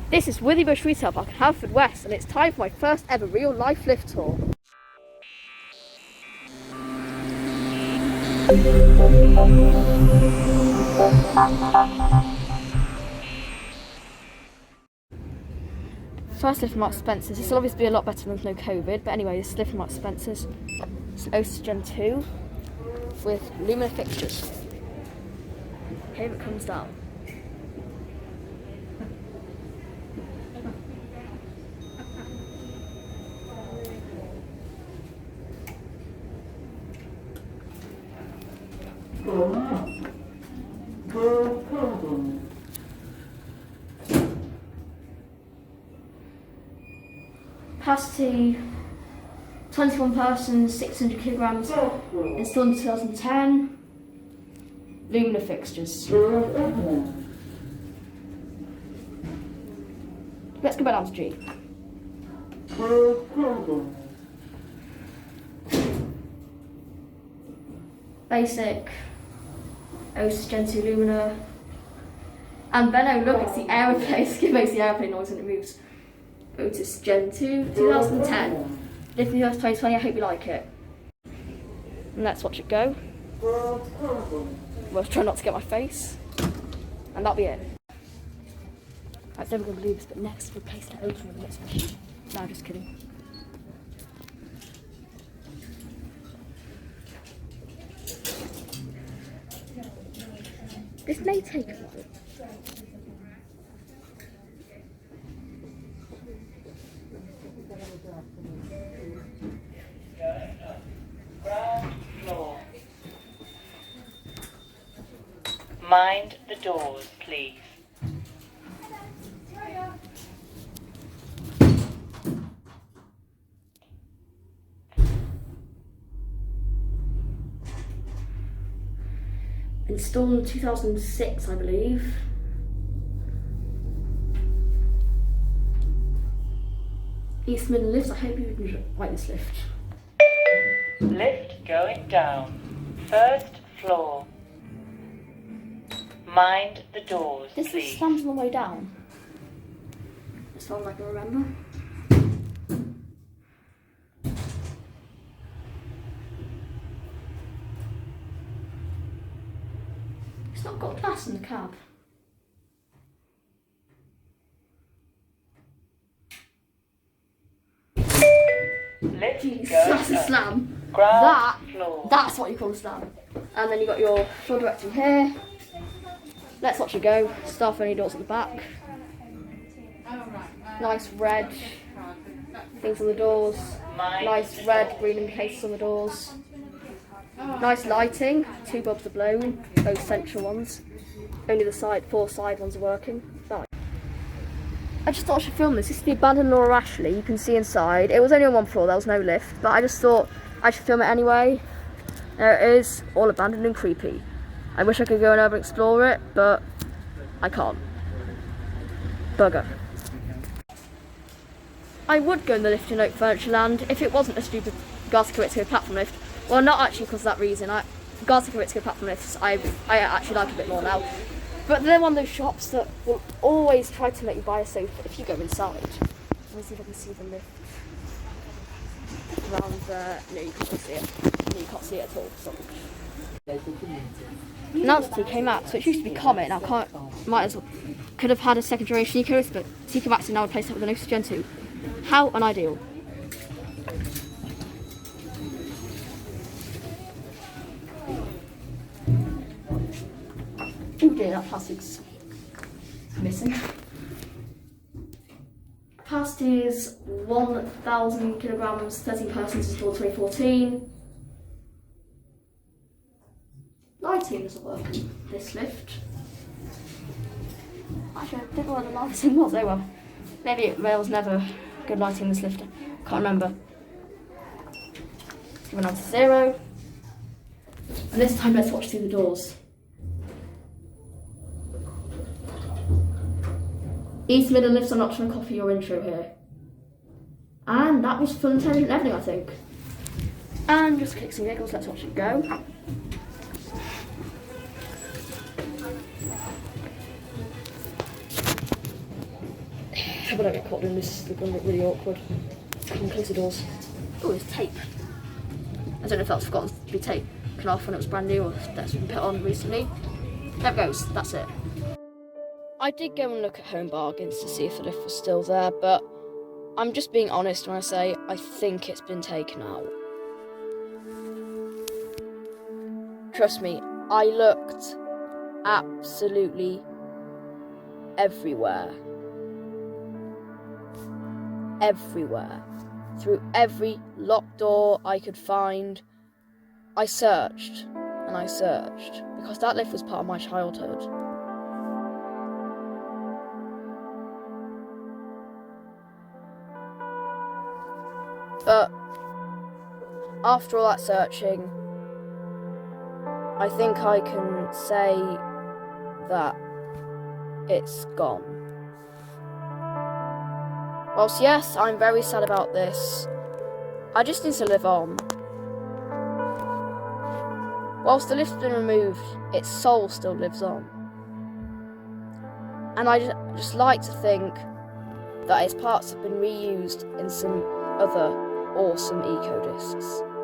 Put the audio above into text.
This is Withybush Retail Park in Haverfordwest, and it's time for my first ever real life lift tour. First lift from Marks & Spencer's. This will obviously be a lot better than no COVID, but anyway, this lift from Marks & Spencer's. It's an Otis Gen 2 with luminous fixtures. Here it comes down. Capacity 21 persons, 600 kilograms, installed in 2010. Luminous fixtures. Let's go back down to G. Basic Otis Gen 2 Lumina. And Benno, look, it's the aeroplane. It makes the aeroplane noise when it moves. Otis Gen 2 2010. Lift in the 2020, I hope you like it. And let's watch it go. Well, try not to get my face. And that'll be it. I was never going to believe this, but next we'll place the opening with the next machine. No, just kidding. This may take a while. Mind the doors, please. Installed in 2006, I believe. East Midland lifts, I hope you like this lift. Lift going down. First floor. Mind the doors, This please. is slams on the way down. As far as I can remember. It's not got glass in the cab. Lift Jeez, going that's a up. slam. Ground floor. That's what you call a slam. And then you got your floor directing here. Let's watch it go. Staff only doors at the back. Nice red things on the doors. Nice red, green indicators on the doors. Nice lighting. 2 bulbs are blown, those central ones. Only the 4 side ones are working. Nice. I just thought I should film this. This is the abandoned Laura Ashley. You can see inside. It was only on 1 floor, there was no lift, but I just thought I should film it anyway. There it is, all abandoned and creepy. I wish I could go and over explore it, but I can't. Bugger. I would go in the lift in Oak Furnitureland if it wasn't a stupid Gartec platform lift. Well, not actually because of that reason. Gartec platform lifts I actually like a bit more now. But they're one of those shops that will always try to make you buy a sofa if you go inside. Let me see if I can see the lift. Around there. No, you can't see it. No, you can't see it at all. Sorry. Announced came out, so it used to be Comet. Now could have had a second generation Ecodisc, but TK Maxx now replaced it with an Otis Gen 2. How unideal. Oh dear, that plastic's missing. Capacity is 1,000 kilograms, 13 persons, installed 2014. Lighting doesn't work in this lift. Actually, I don't know what the lighting was. Oh well. Maybe there was never good lighting in this lift. Can't remember. Let's go down to 0. And this time let's watch through the doors. East Midland lifts are not trying to copy your intro here. And that was full intelligent everything, I think. And just kicks and giggles, let's watch it go. hope I don't get caught in this. They're going to look really awkward. Come on, close the doors. Oh, there's tape. I don't know if that's forgotten to be taken off when it was brand new or if that's been put on recently. There it goes, that's it. I did go and look at Home Bargains to see if the lift was still there, but I'm just being honest when I say I think it's been taken out. Trust me, I looked absolutely everywhere. Everywhere. Through every locked door I could find. I searched and I searched because that lift was part of my childhood. But after all that searching, I think I can say that it's gone. Whilst yes, I'm very sad about this, I just need to live on. Whilst the lift's been removed, its soul still lives on. And I just like to think that its parts have been reused in some other awesome Ecodiscs.